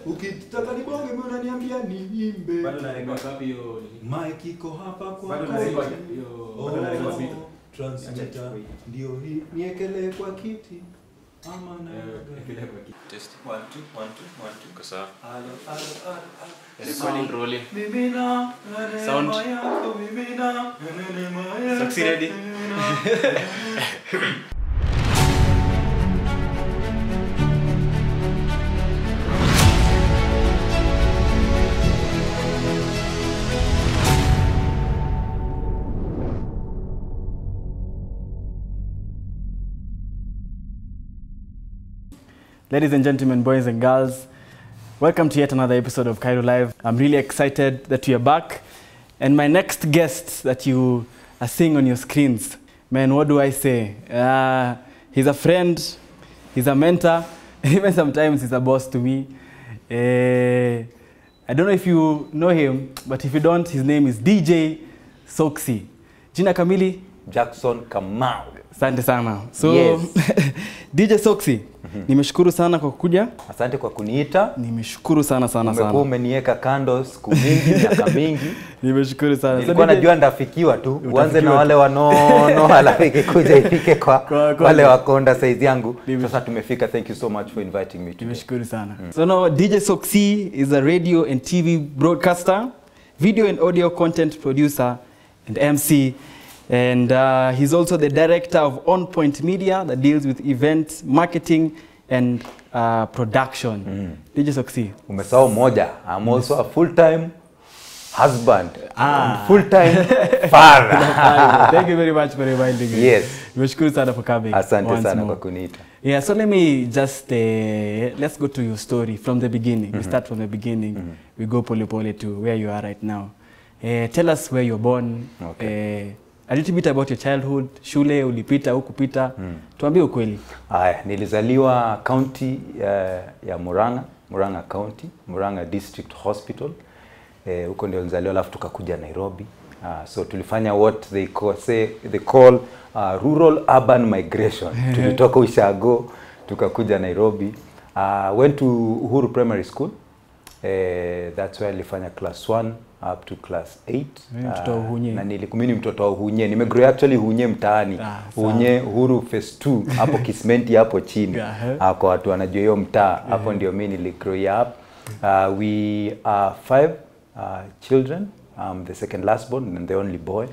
Ukitaka nibonge mbona niambia niimbe. Bado narekodi wapi hiyo? Mic iko hapa kwa. Bado narekodi hiyo. Bado narekodi video. Transmitter ndio hii. Niekele kwa kiti. Ama na niekele kwa kiti. Test 1 2 1 2 1 2 kwa sawa. Recording rolling. Mimina. Sound. Mimina. Succeed ready. Ladies and gentlemen, boys and girls, welcome to yet another episode of Cairo Live. I'm really excited that we are back. And my next guest that you are seeing on your screens, man, what do I say? He's a friend, he's a mentor, and even sometimes he's a boss to me. I don't know if you know him, but if you don't, his name is DJ Soxy. Jina kamili? Jackson Kamau. Asante sana. So, yes. DJ Soxy, nimeshukuru sana kwa kukuja. Asante kwa kuniita. Nimeshukuru sana. Umekuwa umeniweka kando siku mingi, miaka mingi. Nimeshukuru sana. Nilikuwa najua ndafikiwa tu. Uanze na wale wanono halafu ikikuja ifike kwa wale wakonda size yangu. Sasa tumefika. Thank you so much for inviting me today. Nimeshukuru sana. So now DJ Soxy is a radio and TV broadcaster, video and audio content producer and MC. And he's also the director of On Point Media that deals with events, marketing, and production. DJ Soxy. Umesahau moja. I'm also a full-time husband and full-time father. Thank you very much for reminding me. Yes. Nimeshukuru sana for coming. Asante sana kwa kuniita. Yeah, so let me just, let's go to your story from the beginning. We start from the beginning. We go pole to where you are right now. Tell us where you're born. Okay. A little bit about your childhood, shule, ulipita, hukupita. Tuambie ukweli. Nilizaliwa county ya Murang'a County, Murang'a District Hospital. Huko ndio nilizaliwa, alafu tukakuja Nairobi. So tulifanya what they call rural urban migration. Tulitoka Ushago, tukakuja Nairobi. Went to Uhuru Primary School. That's where nilifanya class 1 up to class 8. Na mimi mtoto wa Uhunye. Nimegrow actually Uhunye mtaani. Uhunye Uhuru phase 2 hapo Kismenti hapo chini. Kwa watu wanajua hiyo mtaa. Hapo ndio mimi niligrow up. We are 5 children. I'm the second last born and the only boy.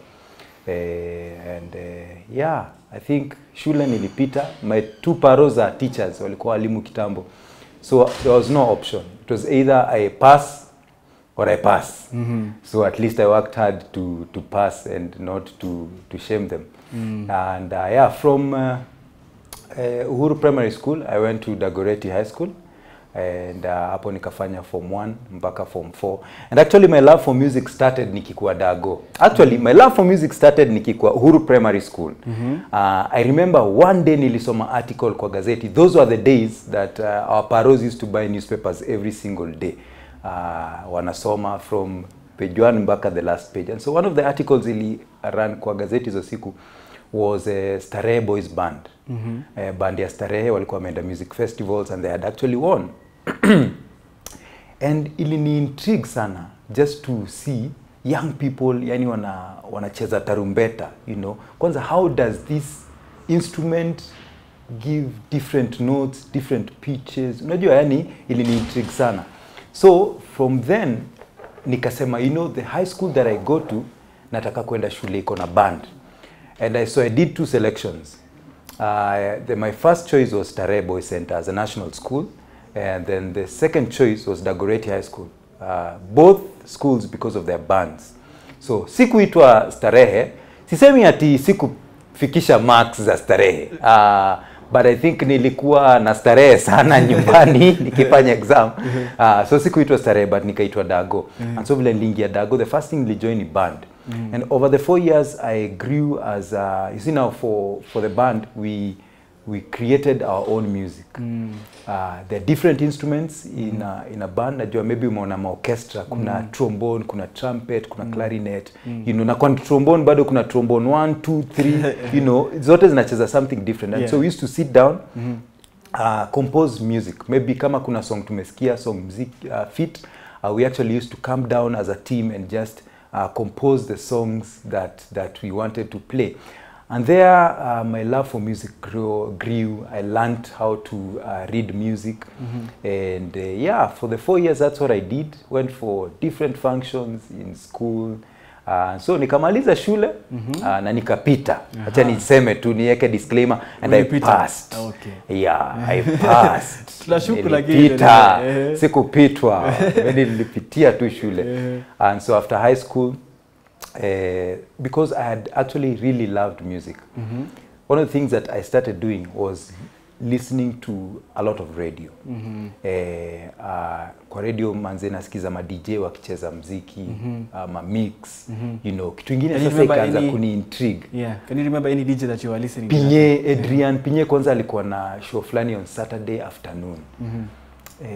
Yeah, I think shule nilipita. My 2 paros are teachers, walikuwa walimu kitambo. So there was no option. It was either I pass or I pass. So at least I worked hard to pass and not to shame them. And yeah, from Uhuru Primary School, I went to Dagoretti High School. And hapo nikafanya form 1 mpaka form 4. And actually my love for music started nikikuwa Dago. Actually my love for music started nikikuwa Uhuru Primary School. I remember one day nilisoma article kwa gazeti. Those were the days that our paros used to buy newspapers every single day. Wanasoma from page 1 mpaka the last page. And so one of the articles ili ran kwa gazeti hizo siku was a Starehe Boys Band. Band ya Starehe walikuwa wameenda music festivals and they had actually won. And ili ni intrigue sana just to see young people yani wanacheza tarumbeta, you know. Kwanza how does this instrument give different notes, different pitches? Unajua yani ili ni intrigue sana. So from then nikasema, you know, the high school that I go to nataka kwenda shule iko na band. And so I did 2 selections. My first choice was Starehe Boys Center as a national school, and then the second choice was Dagoretti High School. Both schools because of their bands. So sikuitwa Starehe, sisemi ati sikufikisha marks za Starehe. But I think nilikuwa na starehe sana nyumbani nikifanya exam. So sikuitwa Starehe but nikaitwa Dago. And so vile nilingia Dago, the first thing nilijoin band. And over the 4 years I grew as you see now for the band we created our own music. There are different instruments in a band. Najua maybe umeona orchestra, kuna trombone, kuna trumpet, kuna clarinet. You know, na kwa trombone bado kuna trombone 1 2 3, you know, zote zinacheza something different. And so we used to sit down compose music. Maybe kama kuna song tumesikia, song music fit, we actually used to come down as a team and just compose the songs that we wanted to play. And there, my love for music grew. I learned how to read music. And yeah, for the 4 years, that's what I did. Went for different functions in school. So nikamaliza shule na nikapita. Acha niseme tu niweke disclaimer, and I passed. Okay. Yeah, I passed. Tunashuku Nilipita, sikupitwa. Mimi nilipitia tu shule. And so after high school, because I had actually really loved music, one of the things that I started doing was listening to a lot of radio. Kwa radio manze nasikiza ma DJ wakicheza mziki, ma mix, you know. Kitu kingine sasa ikaanza kuni intrigue. Yeah. Can you remember any DJ that you were listening to? Adrian Pinye kwanza alikuwa na show flani on Saturday afternoon.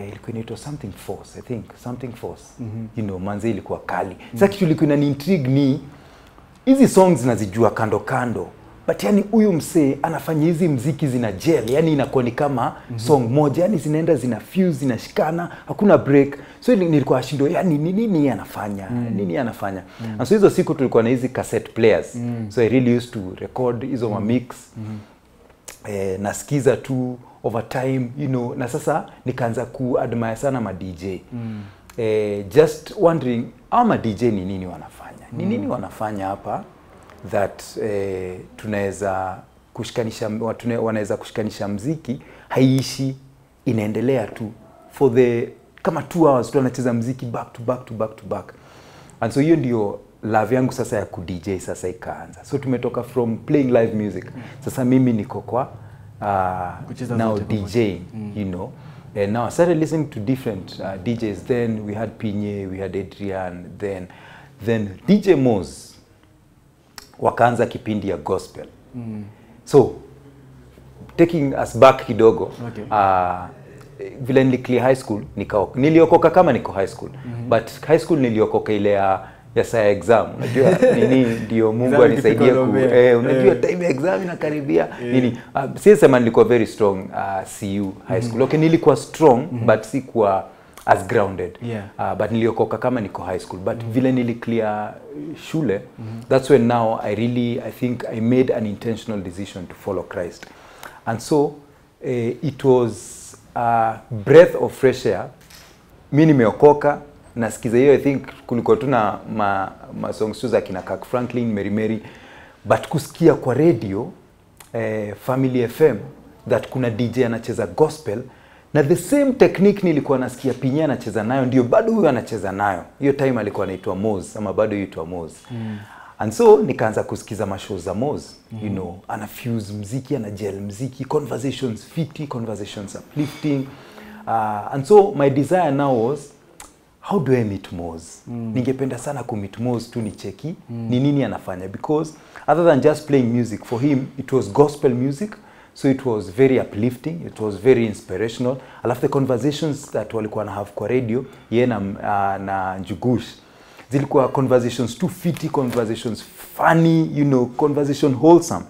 Ilikuwa inaitwa Something Force, I think, Something Force. You know, manze ilikuwa kali. Sasa kitu ilikuwa inani intrigue ni hizi songs nazijua kando kando. But yani huyu msee anafanya hizi mziki zina gel, yani inakuwa ni kama song moja, yani zinaenda zina fuse, zinashikana, hakuna break. So nilikuwa shindo, yani nini anafanya? Nini anafanya? And so hizo siku tulikuwa na hizi cassette players. So I really used to record hizo ma mix. Nasikiza tu over time, you know, na sasa nikaanza kuadmire sana ma DJ. Just wondering, ama DJ ni nini wanafanya? Ni nini wanafanya hapa that tunaweza kushikanisha, wanaweza kushikanisha mziki, haiishi, inaendelea tu for the kama 2 hours tu anacheza mziki back to back to back to back. And so hiyo ndio love yangu sasa ya ku DJ sasa ikaanza. So tumetoka from playing live music. Sasa mimi niko kwa now DJ, you know. And now I started listening to different DJs. Then we had Pinye, we had Adrian, then DJ Moz wakaanza kipindi ya gospel. So taking us back kidogo, vile niliclear high school, niliokoka kama niko high school, but high school niliokoka ile ya saa exam. Unajua nini ndio Mungu anisaidia unajua time exam inakaribia nini. Sisi sema nilikuwa very strong CU high school. Okay, nilikuwa strong but sikuwa as grounded. But niliokoka kama niko high school, but vile niliclear shule, that's when now I think I made an intentional decision to follow Christ. And so it was a breath of fresh air. Mimi nimeokoka, nasikiza hiyo, I think kulikuwa tuna ma songs za kina Kirk Franklin, Mary Mary, but kusikia kwa radio Family FM that kuna DJ anacheza gospel, na the same technique nilikuwa nasikia Pinye anacheza nayo ndio bado huyo anacheza nayo. Hiyo time alikuwa anaitwa Moz, ama bado yuitwa Moz. And so nikaanza kusikiza mashow za Moz, you know, ana fuse mziki, ana gel mziki, conversations fiti, conversations uplifting. And so my desire now was, how do I meet Moz? Ningependa sana ku-meet Moz tu nicheki ni nini anafanya, because other than just playing music, for him it was gospel music. So it was very uplifting, it was very inspirational. Alafu the conversations that walikuwa na have kwa radio, yeye na Njugush, zilikuwa conversations too fitty, conversations funny, you know, conversation wholesome.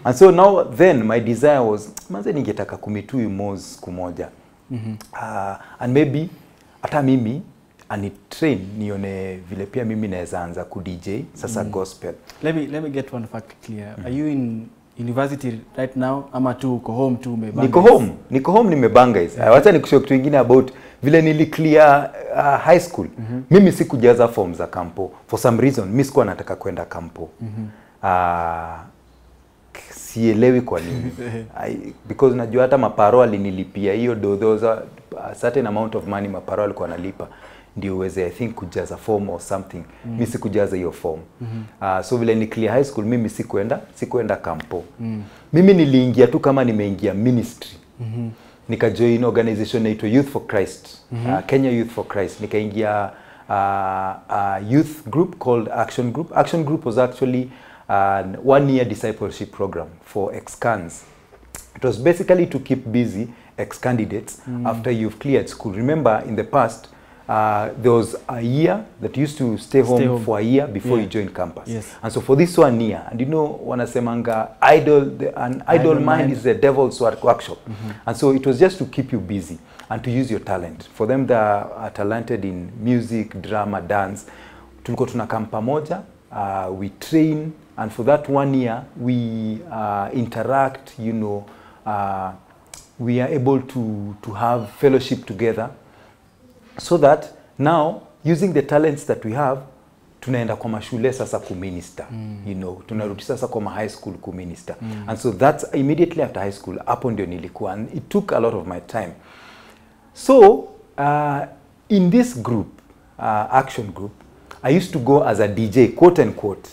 And so now then my desire was, manze ningetaka kumitu Moz kumoja. And maybe hata mimi anitrain nione vile pia mimi naweza anza ku DJ sasa gospel. Let me get one fact clear. Are you in university right now ama tu uko home tu umebanga? Niko home nimebanga hizi. Wacha nikushow kitu kingine about vile niliclear high school. Mimi sikujaza form za kampo. For some reason mimi sikuwa nataka kwenda kampo. Sielewi kwa nini. Because najua hata maparo alinilipia hiyo dodoza a certain amount of money maparo alikuwa analipa ndio uweze I think kujaza form or something. Mimi sikujaza hiyo form. So vile ni clear high school mimi sikuenda kampo. Mimi niliingia tu kama nimeingia ministry. Nikajoin organization inaitwa Youth for Christ. Kenya Youth for Christ. Nikaingia a youth group called Action Group. Action Group was actually an 1-year discipleship program for ex-cans. It was basically to keep busy ex-candidates after you've cleared school. Remember in the past, there was a year that you used to stay home for a year before you join campus. Yes. And so for this 1 year, and you know, wanasemanga an idle mind is the devil's workshop. And so it was just to keep you busy and to use your talent. For them that are talented in music, drama, dance, tulikuwa tunakam pamoja, we train, and for that 1 year, we interact, you know, we are able to have fellowship together, so that now, using the talents that we have, tunaenda kwa mashule sasa kuminister, you know, tunarudi sasa kwa high school kuminister. And so that's immediately after high school, hapo ndio nilikuwa, and it took a lot of my time. So, in this group, action group, I used to go as a DJ, quote unquote.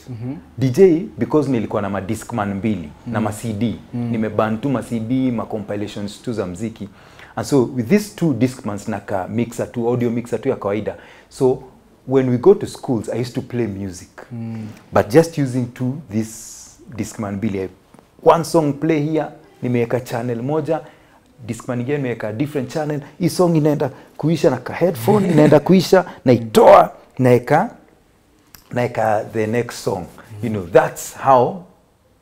DJ because nilikuwa na ma Discman 2 na ma CD. Nimebantu ma CD, ma compilations tu za mziki. And so with these 2 Discmans naka mixer 2, audio mixer 2 ya kawaida. So when we go to schools, I used to play music. But just using this Discman 2. One song play here, nimeweka channel moja, Discman nyingine nimeweka different channel. Hii song inaenda kuisha na ka headphone, inaenda kuisha na itoa naeka the next song. You know, that's how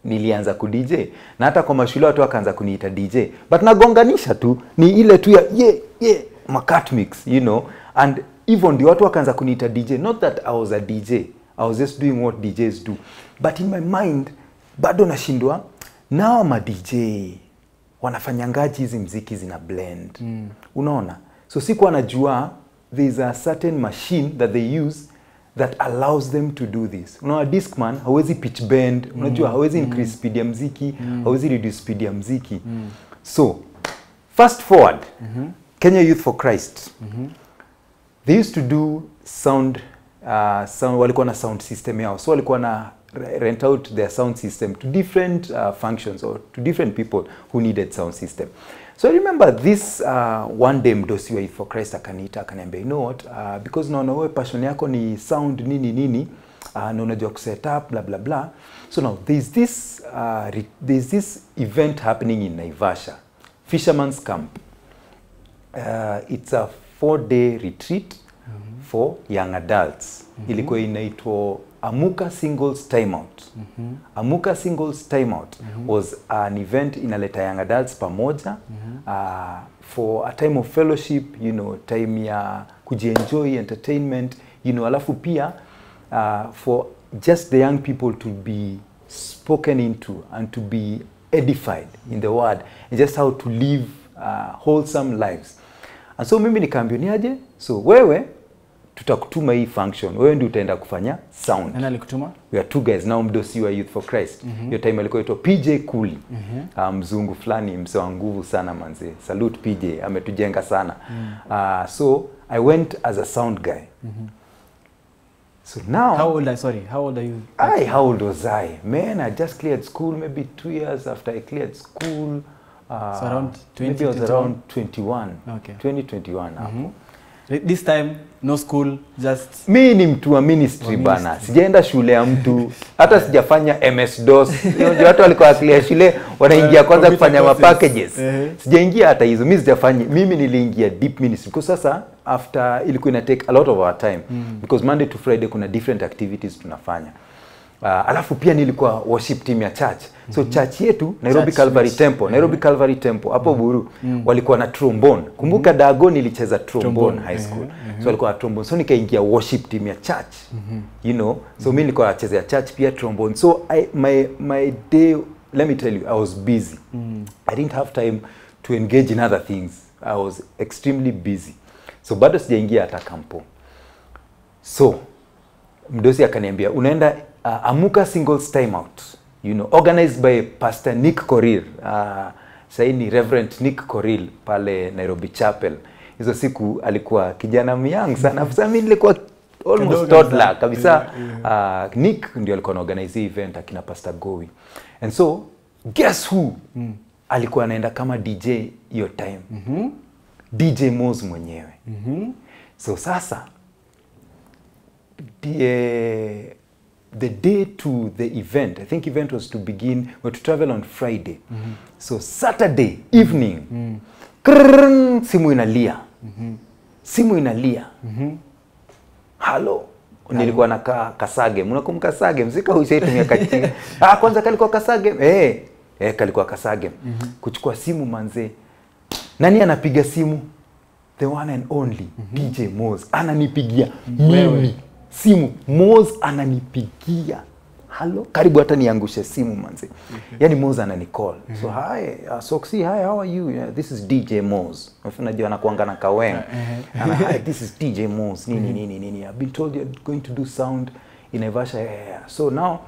nilianza ku DJ. Na hata kwa mashule watu wakaanza kuniita DJ. But nagonganisha tu, ni ile tu ya makat mix, you know. And even the watu wakaanza kuniita DJ. Not that I was a DJ. I was just doing what DJs do. But in my mind, bado nashindwa, now ma DJ wanafanyangaji hizi mziki zina blend. Unaona? So sikuwa najua there's a certain machine that they use that allows them to do this. Unaona, Discman hawezi pitch bend, unajua hawezi increase speed ya mziki, hawezi reduce speed ya mziki. So, fast forward, Kenya Youth for Christ, they used to do sound, walikuwa na sound system yao. So walikuwa na rent out their sound system to different functions or to different people who needed sound system. So I remember this one day mdosi wa Youth for Christ akaniita akaniambia, you know what, because naona wewe passion yako ni sound nini na unajua kuset up blah blah blah. So now there's this event happening in Naivasha, Fisherman's Camp. It's a 4-day retreat for young adults. Ilikuwa inaitwa Amuka Singles Timeout. Amuka Singles Timeout was an event inaleta young adults pamoja for a time of fellowship, you know, time ya kujienjoy, entertainment, you know, alafu pia for just the young people to be spoken into and to be edified in the word and just how to live wholesome lives. And so mimi nikaambia niaje, so wewe tutakutuma hii function, wewe ndio utaenda kufanya sound. Nani alikutuma? We are 2 guys now, mdosi wa Youth for Christ. Hiyo time alikuwa aitwa PJ Kuli. Mzungu fulani, mse wa nguvu sana manze. Salute PJ, ametujenga sana. So I went as a sound guy. So now, how old are you? How old was I? Man, I just cleared school maybe 2 years after I cleared school. So around 20, maybe I was around 21. Okay. 2021 hapo. This time no school, just mi ni mtu wa ministry bana. Sijaenda shule ya mtu, hata sijafanya MS-DOS. Ndio watu walikuwa clear shule wanaingia kwanza kufanya ma packages. Sijaingia hata hizo. Mimi sijafanya. Mimi niliingia deep ministry. Kwa sasa after ilikuwa ina take a lot of our time because Monday to Friday kuna different activities tunafanya. Alafu pia nilikuwa worship team ya church. So church yetu Nairobi Calvary Temple, Nairobi Calvary Temple hapo Buru walikuwa na trombone. Kumbuka Dago nilicheza trombone high school. So walikuwa na trombone. So nikaingia worship team ya church. You know, so mimi nilikuwa nachezea church pia trombone. So my day, let me tell you, I was busy. I didn't have time to engage in other things. I was extremely busy. So bado sijaingia hata kampo. So mdosi akaniambia unaenda Amuka Singles Timeout, you know, organized by Pastor Nick Korir. Sasa ni Reverend Nick Korir pale Nairobi Chapel. Hizo siku alikuwa kijana myang sana. Sasa mimi nilikuwa almost toddler kabisa. Nick ndio alikuwa anaorganize event akina Pastor Gowi. And so guess who alikuwa anaenda kama DJ hiyo time? DJ Moz mwenyewe. So sasa the day to the event, I think event was to begin, we were to travel on Friday. So Saturday evening, simu inalia. simu inalia. Halo, nilikuwa na Kasage. Mnakumbuka Kasage? Mzika ushaitumia katika. Kwanza kalikuwa Kasage. Kalikuwa Kasage. Kuchukua simu manze. Nani anapiga simu? The one and only DJ Moz ananipigia mimi simu. Moz ananipigia. Halo, karibu hata niangushe simu manze. Yani Moz ananicall. So hi, Soxy, hi, how are you? This is DJ Moz. Unajua anakuanga na kawenga. Hi, this is DJ Moz. Nini. I've been told you're going to do sound in Naivasha. So now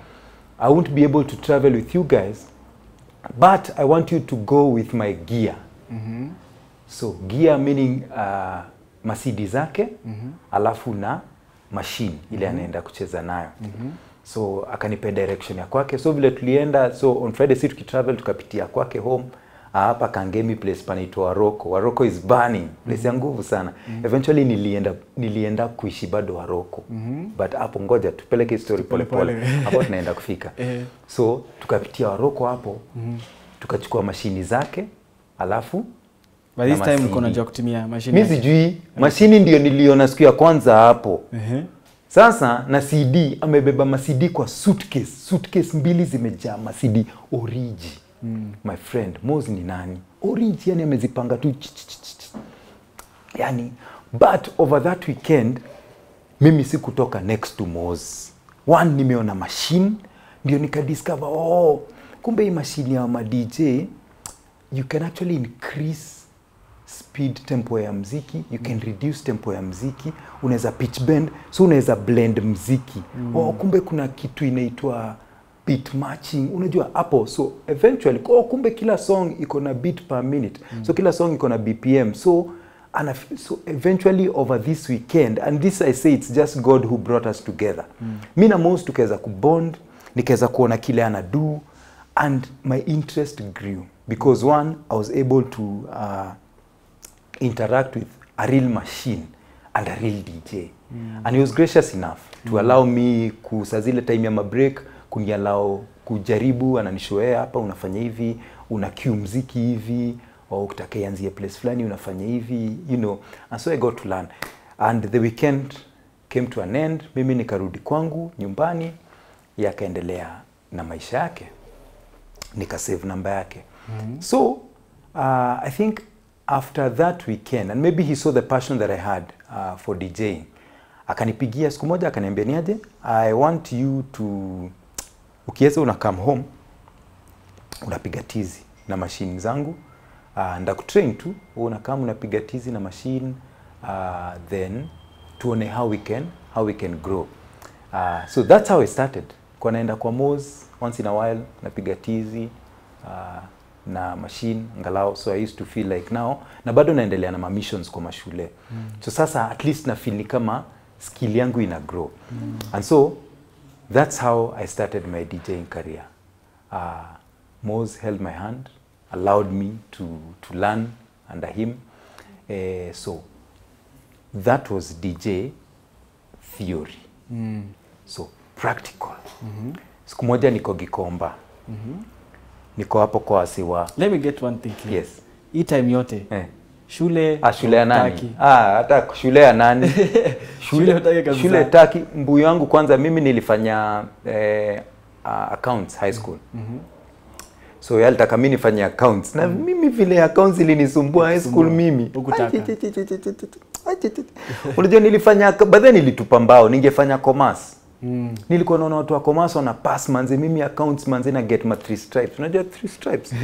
I won't be able to travel with you guys, but I want you to go with my gear. So gear meaning masidi zake, alafu na machine ile anaenda kucheza nayo. So akanipe direction ya kwake. So vile tulienda, so on Friday si tukitravel tukapitia kwake home. Hapa Kangemi place panaitwa Waroko. Waroko is burning. Place ya nguvu sana. Eventually nilienda kuishi bado Waroko. But hapo ngoja tupeleke story pole pole. Hapo tunaenda kufika. So tukapitia Waroko hapo. Tukachukua mashini zake, alafu by this time uko unajua kutumia mashini. Mimi sijui. Mashini ndio niliona siku ya kwanza hapo. Sasa na CD amebeba ma CD kwa suitcase. Suitcase mbili zimejaa ma CD origi. My friend, Moz ni nani? Origi yani amezipanga tu. Yani, but over that weekend mimi sikutoka next to Moz. One, nimeona machine, ndio nikadiscover kumbe hii machine ya ma DJ you can actually increase speed tempo ya mziki, you can reduce tempo ya mziki, unaweza pitch bend, so unaweza blend mziki. Kumbe kuna kitu inaitwa beat matching, unajua hapo. So eventually kumbe kila song iko na beat per minute. So kila song iko na BPM. So eventually over this weekend, and this I say it's just God who brought us together. Mimi na Moz tukaweza kubond, nikaweza kuona kile ana do, and my interest grew because one, I was able to interact with a real machine and a real DJ. And he was gracious enough to allow me kusazile time ya mabreak, kuniallow kujaribu, ananishoea hapa unafanya hivi, una cue mziki hivi, au ukitaka ianzie place fulani unafanya hivi, you know. And so I got to learn. And the weekend came to an end. Mimi nikarudi kwangu nyumbani, yakaendelea na maisha yake. Nikasave namba yake. So I think after that weekend, and maybe he saw the passion that I had for DJing, akanipigia siku moja akaniambia niaje, I want you to, ukiweza una come home, unapiga tizi na machine zangu, ndakutrain tu, unakama unapiga tizi na machine, then tuone how we can grow. So that's how I started. Kwa naenda kwa Moz once in a while, napiga tizi na machine angalau. So I used to feel like now, na bado naendelea na missions kwa mashule. So sasa at least na feel ni kama skill yangu ina grow. And so that's how I started my DJing career. Moz held my hand, allowed me to learn under him. So that was DJ theory. So practical. Siku moja niko Gikomba. Niko hapo kwa wasiwa. Let me get one thing clear. Yes. Hii time yote. Shule ya nani? Hata shule ya nani? Shule utaki kabisa. Shule taki. Mbuyu wangu kwanza mimi nilifanya accounts high school. So yalitaka mimi nifanye accounts. Na mimi vile accounts ilinisumbua high school mimi. Ukutaka. Unajua nilifanya baadaye nilitupa mbao, ningefanya commerce. Nilikuwa naona watu wa commerce wana pass manze, mimi accounts manze na get ma 3 stripes. Unajua 3 stripes?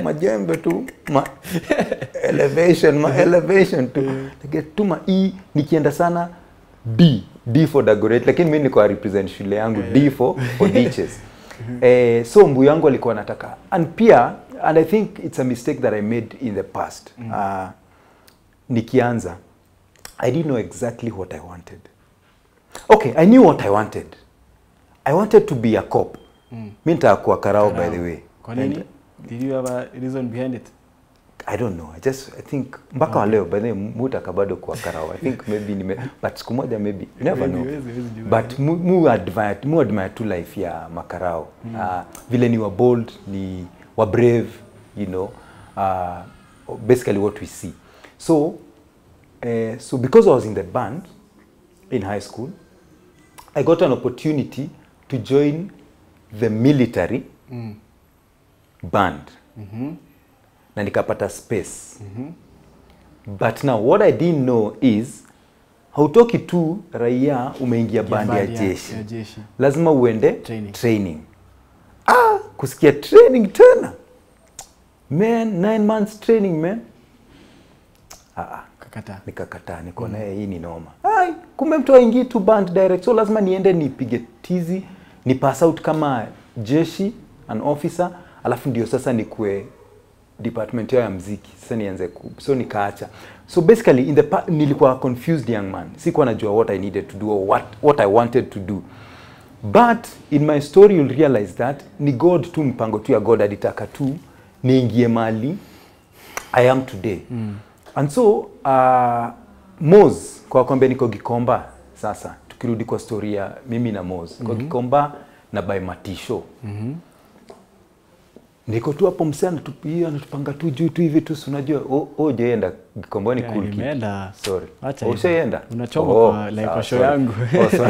Majembe tu, elevation tu. Get tu ma E, nikienda sana D for Dagoretti, lakini mimi niko represent shule yangu D for ditches. So mbu yangu alikuwa anataka, and I think it's a mistake that I made in the past. Nikianza, I didn't know exactly what I wanted. Okay, I knew what I wanted. I wanted to be a cop. Mimi nitakuwa karao by the way. Kwa nini? Did you have a reason behind it? I don't know. I think mpaka wa leo by the way mutaka bado kuwa karao. I think maybe but siku moja maybe never know. But mu admire to life ya makarao. Vile ni wa bold, ni wa brave, you know. Basically what we see. So so because I was in the band in high school, I got an opportunity to join the military band. Na nikapata space. But now what I didn't know is hautoki tu raia umeingia band ya jeshi. Lazima uende training. Kusikia training tena. Man, 9 months training, man. Nikakataa, nikaona hii ni noma. Kumbe mtu aingie tu band direct, so lazima niende nipige tizi, ni pass out kama jeshi, an officer, alafu ndio sasa nikue department ya muziki. Sasa nianze so nikaacha. So basically nilikuwa confused young man. Sikuwa najua what I needed to do or what I wanted to do. But in my story you'll realize that ni God tu, mpango tu ya God alitaka tu niingie mali I am today. And so Moz kwa kwambia niko Gikomba sasa, tukirudi kwa story ya mimi na Moz kwa Gikomba na by Matisho. Niko tu hapo msana tupia anatupanga tu juu tu hivi tu, unajua jeenda Gikomba ni cool kid. Sorry. Ushaenda? Unachoma kwa live show yangu.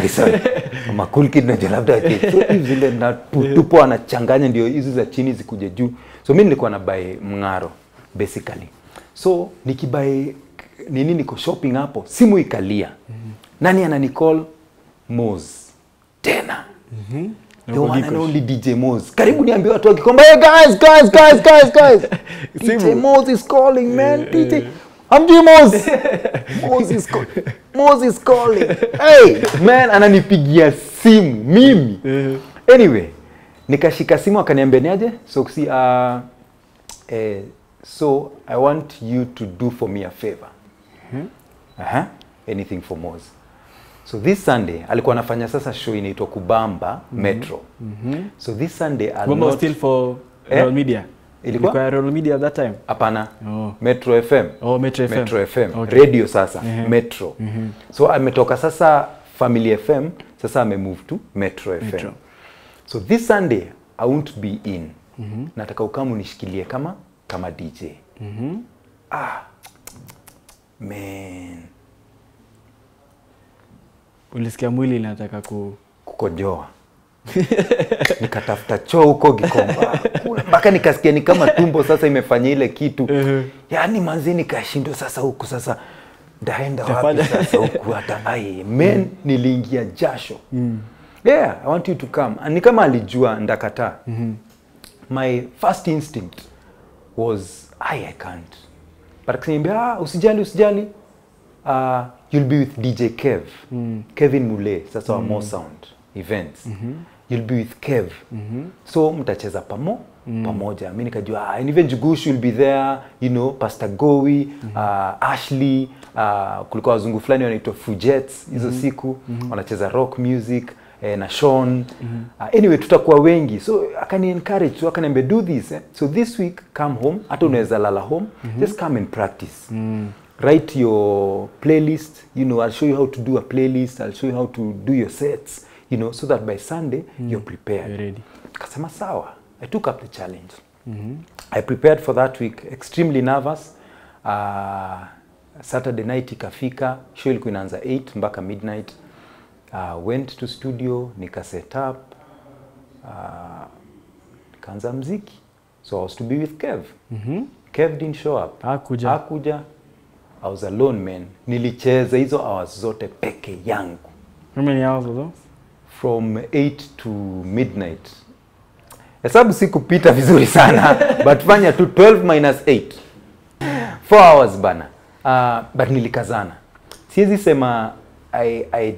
Sorry. Kama cool kid na labda hivi zile na tupo anachanganya ndio hizo za chini zikuje juu. So mimi nilikuwa na buy mngaro basically. So nikibai nini, niko shopping hapo, simu ikalia. Nani ananicall? Moz. Tena. The one and only DJ Moz. Karibu niambie watu wa Gikomba, hey guys. DJ Moz is calling, man. DJ. I'm DJ Moz. Moz is calling. Hey, man, ananipigia simu mimi. Anyway, nikashika simu akaniambia niaje? So I want you to do for me a favor. Anything for Moz. So this Sunday alikuwa anafanya sasa show inaitwa Kubamba Metro. So this Sunday Kubamba still for Royal Media. Ilikuwa Royal Media at that time? Hapana. Metro FM. Metro FM. Okay. Radio sasa. Metro. So ametoka sasa Family FM, sasa amemove to Metro FM. So this Sunday I won't be in. Nataka ukamu nishikilie kama DJ. Man. Ulisikia mwili inataka kukojoa. Nikatafuta choo huko Gikomba. Mpaka nikasikia ni kama tumbo sasa imefanya ile kitu. Yaani manzi nikashindwa sasa huku sasa ndaenda wapi sasa huku hata man niliingia jasho. Yeah, I want you to come. Ni kama alijua ndakataa. My first instinct was I can't. But akaniambia usijali. You'll be with DJ Kev. Kevin Mule, sasa wa More Sound events. You'll be with Kev. So mtacheza pamoja. Mimi nikajua and even Jugush will be there, you know, Pastor Gowi, Ashley, kulikuwa wazungu fulani wanaitwa Fujets hizo siku, wanacheza rock music na Sean. Anyway tutakuwa wengi. So akani encourage, so akaniambia do this. So this week come home, hata unaweza lala home, just come and practice. Write your playlist, you know, I'll show you how to do a playlist, I'll show you how to do your sets, you know, so that by Sunday you're prepared. You're ready. Kasema sawa. I took up the challenge. I prepared for that week, extremely nervous. Saturday night ikafika, show ilikuwa inaanza 8 mpaka midnight. Went to studio, nika set up, nikaanza mziki. So I was to be with Kev. Kev didn't show up. Hakuja. I was alone, man. Nilicheza hizo hours zote peke yangu. How many hours was those? From 8 to midnight. Hesabu sikupita vizuri sana, but fanya tu 12 minus 8. 4 hours bana. But nilikazana. Siwezi sema I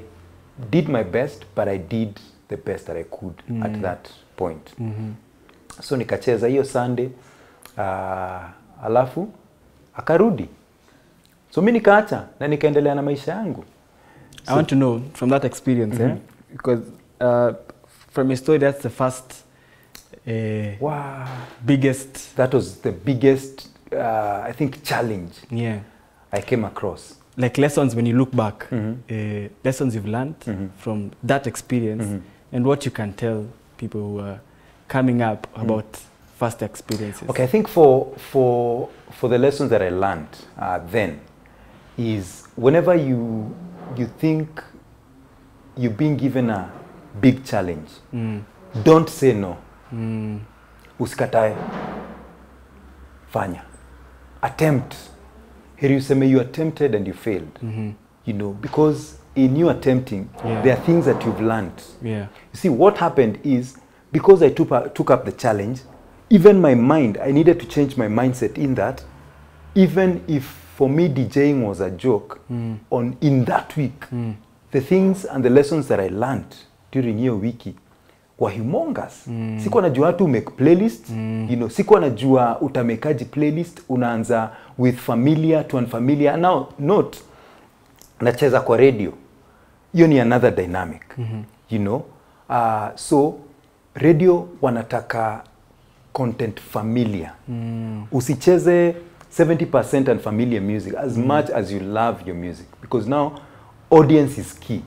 did my best, but I did the best that I could at that point. So nikacheza hiyo Sunday, alafu akarudi. So mimi nikaacha na nikaendelea na maisha yangu. So, I want to know from that experience, because from your story that's the first biggest, that was the biggest I think challenge I came across. Like lessons when you look back, lessons you've learned from that experience, and what you can tell people who are coming up about first experiences. Okay, I think for the lessons that I learned then is whenever you think you're being given a big challenge, don't say no. Usikatae. Fanya. Attempt. Here you say you attempted and you failed. You know, because in you attempting, there are things that you've learned. Yeah. You see, what happened is, because I took up the challenge, even my mind, I needed to change my mindset in that, even if for me DJing was a joke, in that week, the things and the lessons that I learned during hiyo wiki were humongous. Sikuwa najua how to make playlist, you know, sikuwa najua utamekaji playlist, unaanza with familiar to unfamiliar. Now, note, nacheza kwa radio. Hiyo ni another dynamic, you know. So, radio wanataka content familiar. Usicheze 70% unfamiliar music as much as you love your music, because now audience is key.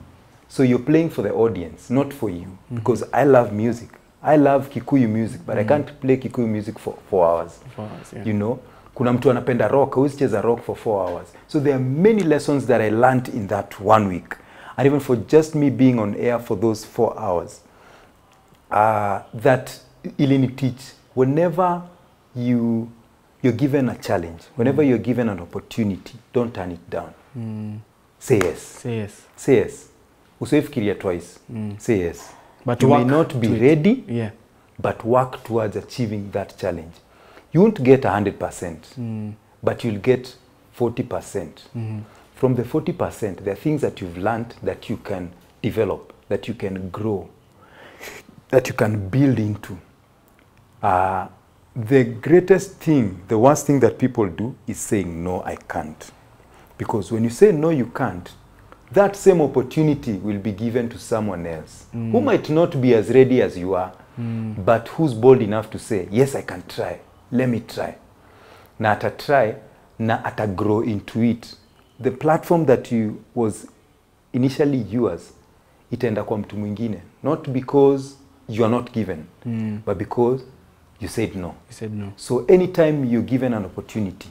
So you're playing for the audience, not for you. Because I love music. I love Kikuyu music, but I can't play Kikuyu music for 4 hours. 4 hours, yeah. You know? Kuna mtu anapenda rock, huwezi cheza rock for 4 hours. So there are many lessons that I learned in that 1 week. And even for just me being on air for those 4 hours, that ilini teach, whenever you're given a challenge, whenever you're given an opportunity, don't turn it down. Say yes. Say yes. Say yes. Usifikiria twice. Say yes. But you may work not be to it. ready, Yeah. but work towards achieving that challenge. You won't get 100%, but you'll get 40%. From the 40%, there are things that you've learned that you can develop, that you can grow, that you can build into. The greatest thing, the worst thing that people do is saying, no, I can't. Because when you say, no, you can't, that same opportunity will be given to someone else who might not be as ready as you are, but who's bold enough to say, yes, I can try. Let me try. Na ata try, na ata grow into it. The platform that was initially yours, itaenda kwa mtu mwingine. Not because you are not given, but because you said no. You said no. So anytime you're given an opportunity,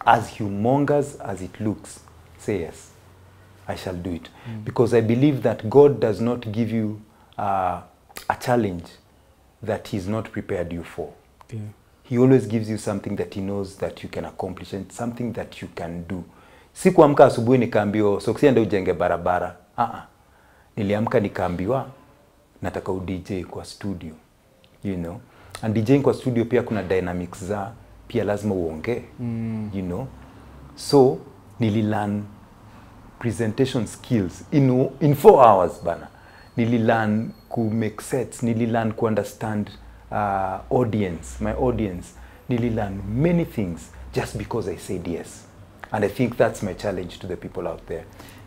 as humongous as it looks, say yes, I shall do it. Because I believe that God does not give you a challenge that he's not prepared you for. Yeah. He always gives you something that he knows that you can accomplish and something that you can do. Sikuamka asubuhi nikaambiwa Soksia ndio ujenge barabara. Niliamka nikaambiwa nataka DJ kwa studio. You know. And DJing kwa studio pia kuna dynamics za pia lazima uongee. You know. So nililearn presentation skills in 4 hours bana. Nililearn ku make sets, nililearn ku understand audience, my audience. Nililearn many things just because I said yes. And I think that's my challenge to the people out there.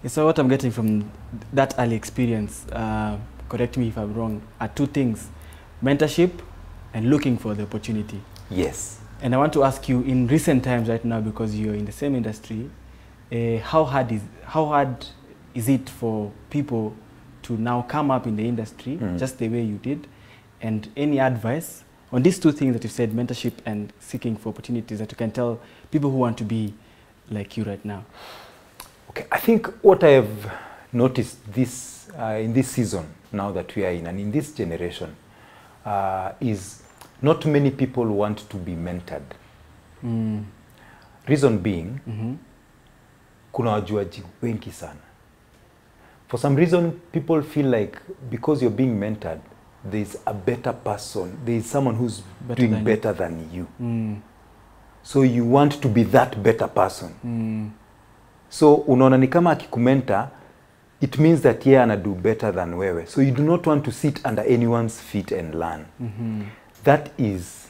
So what I'm getting from that early experience, correct me if I'm wrong, are 2 things: mentorship and looking for the opportunity. Yes. And I want to ask you, in recent times right now, because you're in the same industry, how hard is it for people to now come up in the industry just the way you did? And any advice on these 2 things that you said, mentorship and seeking for opportunities, that you can tell people who want to be like you right now? Okay, I think what I have noticed this in this season now that we are in, and in this generation, is not many people want to be mentored. Reason being, kuna wajuaji wengi sana. For some reason, people feel like because you're being mentored, there's a better person, there's someone who's doing better than you. So you want to be that better person. So unaona ni kama akikumenta, it means that yeye ana do better than wewe. So you do not want to sit under anyone's feet and learn. That is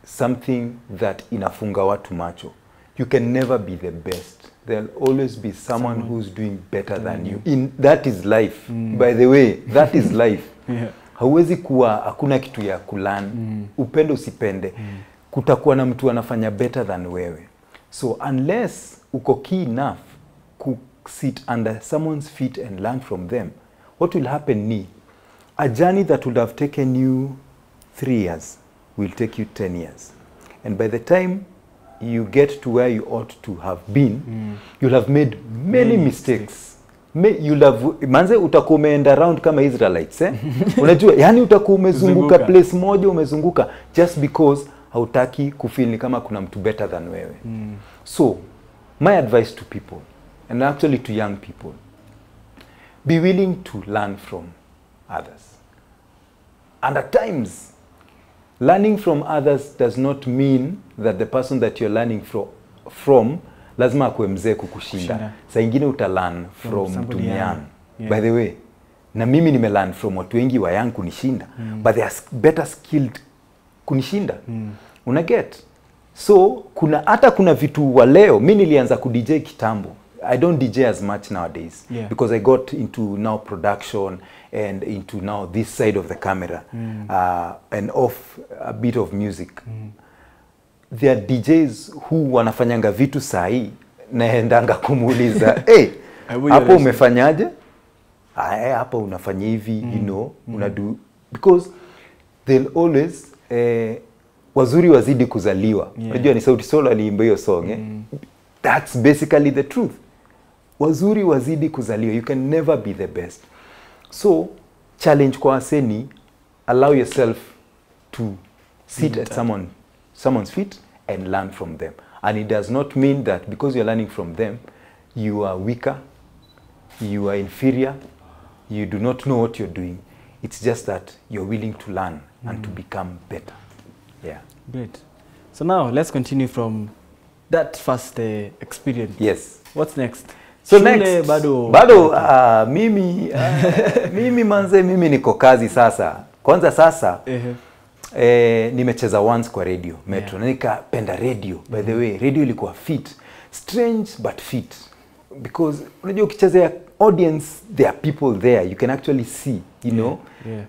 something that inafunga watu macho. You can never be the best. There'll always be someone who's doing better than you. That is life. By the way, that is life. Hauwezi kuwa hakuna kitu ya kulan. Upende usipende. Kutakuwa na mtu anafanya better than wewe. So unless uko key enough to sit under someone's feet and learn from them, what will happen ni a journey that would have taken you 3 years will take you 10 years. And by the time you get to where you ought to have been, you'll have made many mistakes. You'll have, manze utakuwa umeenda around kama Israelites, unajua, yani utakuwa umezunguka place moja, umezunguka just because hautaki kufeel ni kama kuna mtu better than wewe. So, my advice to people, and actually to young people, be willing to learn from others. And at times, learning from others does not mean that the person that you're learning from lazima akuwe mzee kukushinda. Saa ingine utalearn from mtu young. By the way, na mimi nimelearn from watu wengi wa young kunishinda, but they are better skilled kunishinda. Unaget? So, kuna vitu wa leo, mimi nilianza ku DJ kitambo. I don't DJ as much nowadays because I got into now production and into now this side of the camera and off a bit of music. There are DJs who wanafanyanga vitu sahi naendanga kumuuliza hapo umefanyaje? Hapo unafanya hivi, you know, unadu, because they'll always wazuri wazidi kuzaliwa. Unajua ni Sauti Sol aliimba hiyo song. That's basically the truth. Wazuri wazidi kuzaliwa. You can never be the best. So, challenge kwa waseni, allow yourself to sit at someone's feet and learn from them. And it does not mean that because you're learning from them, you are weaker, you are inferior, you do not know what you're doing. It's just that you're willing to learn and to become better. Yeah. Great. So now, let's continue from that first experience. Yes. What's next? So Shule next, bado mimi manze, mimi niko kazi sasa. Kwanza sasa, nimecheza once kwa radio, Metro. Na nikapenda radio. By the way, radio ilikuwa fit. Strange but fit. Because, unajua ukichezea audience, there are people there. You can actually see, you know.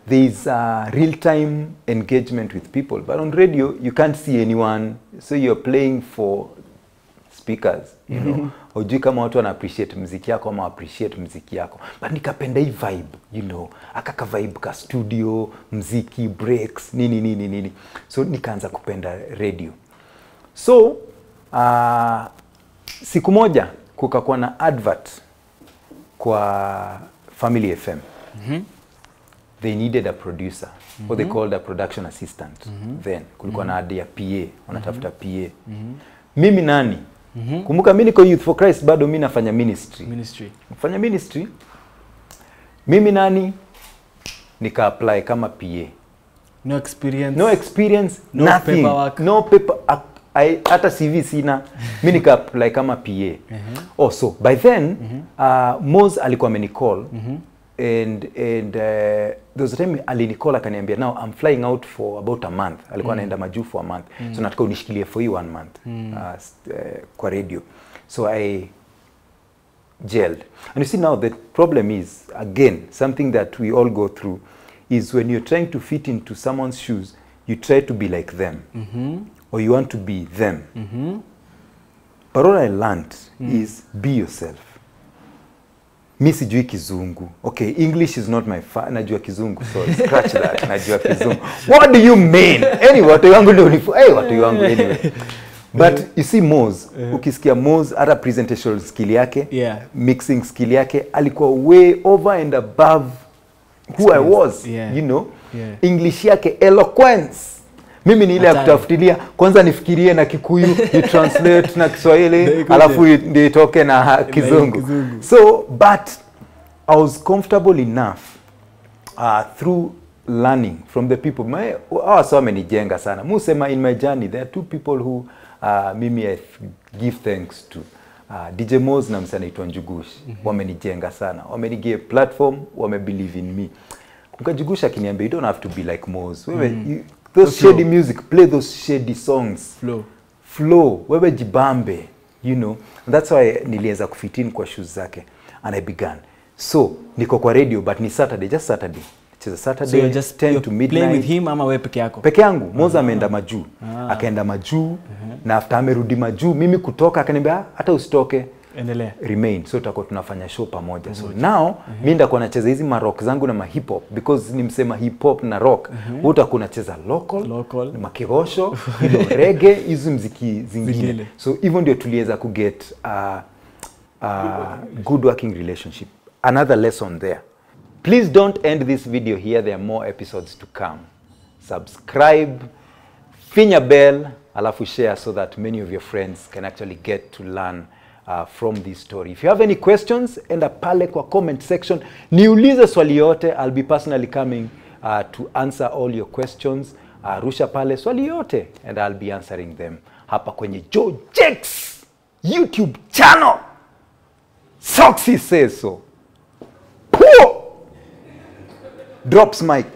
There is real-time engagement with people. But on radio, you can't see anyone. So you're playing for speakers, you know. Hujui kama watu wana appreciate muziki yako ama appreciate muziki yako. But nikapenda hii vibe, you know. Akaka vibe ka studio, muziki, breaks, nini. So nikaanza kupenda radio. So, siku moja kukakuwa na advert kwa Family FM. They needed a producer, what they called a production assistant. Then kulikuwa na ad ya PA, wanatafuta PA. Mimi nani? Kumbuka mimi niko Youth for Christ, bado mimi nafanya ministry. Nafanya ministry. Mimi nani? Nika apply kama PA. No experience. No nothing. Paperwork. No paper. Hata CV sina. Mimi nika apply kama PA. So by then, Moz alikuwa amenicall. And there was a time alinicall akaniambia, now I'm flying out for about a month. Alikuwa anaenda Maju for a month. So nataka unishikilie for 1 month kwa radio. So I gelled. And you see now the problem is, again, something that we all go through is when you're trying to fit into someone's shoes, you try to be like them. Or you want to be them. But what I learned is be yourself. Mi sijui Kizungu. Okay, English is not my najua Kizungu, sorry, scratch that, najua Kizungu. What do you mean? Anyway, watu wangu ndio watu wangu anyway. But you see Moz, ukisikia Moz, hata presentation skill yake, mixing skill yake, alikuwa way over and above who I was, you know. English yake, eloquence. Mimi ni ile ya kutafutilia, kwanza nifikirie na Kikuyu, ni translate na Kiswahili, alafu ndio itoke na Kizungu. So, but I was comfortable enough through learning from the people. So wamenijenga sana. Musema in my journey, there are 2 people who mimi I give thanks to. DJ Moz na msanii anaitwa Njugush. Wamenijenga sana. Wamenigie platform, wamebelieve in me. Njugush akiniambia, you don't have to be like Moz. Those shady music, play those shady songs. Flow. Wewe jibambe, you know. And that's why nilianza kufitin kwa shoes zake. And I began. So, niko kwa radio, but ni Saturday, just Saturday. It's a Saturday, so you're just 10 to midnight. Playing with him ama wewe peke yako? Peke yangu. Moza ameenda Maju. Akaenda Maju. Na after amerudi Maju, mimi kutoka, akaniambia, hata usitoke. Endelea. remain, so tutakuwa tunafanya show pamoja. So now mimi ndakuwa nacheza hizi rock zangu na hip hop, because ni msema hip hop na rock. Utakuwa unacheza local. Makirosho, reggae, hizo muziki zingine. So hivyo ndio tuliweza ku get good working relationship. Another lesson there. Please don't end this video here. There are more episodes to come. Subscribe, finya bell, alafu share so that many of your friends can actually get to learn from this story. If you have any questions, enda pale kwa comment section. Niulize swali yote. I'll be personally coming to answer all your questions. Rusha pale swali yote and I'll be answering them hapa kwenye Joe Jex YouTube channel. Soxy says so. Drops mic.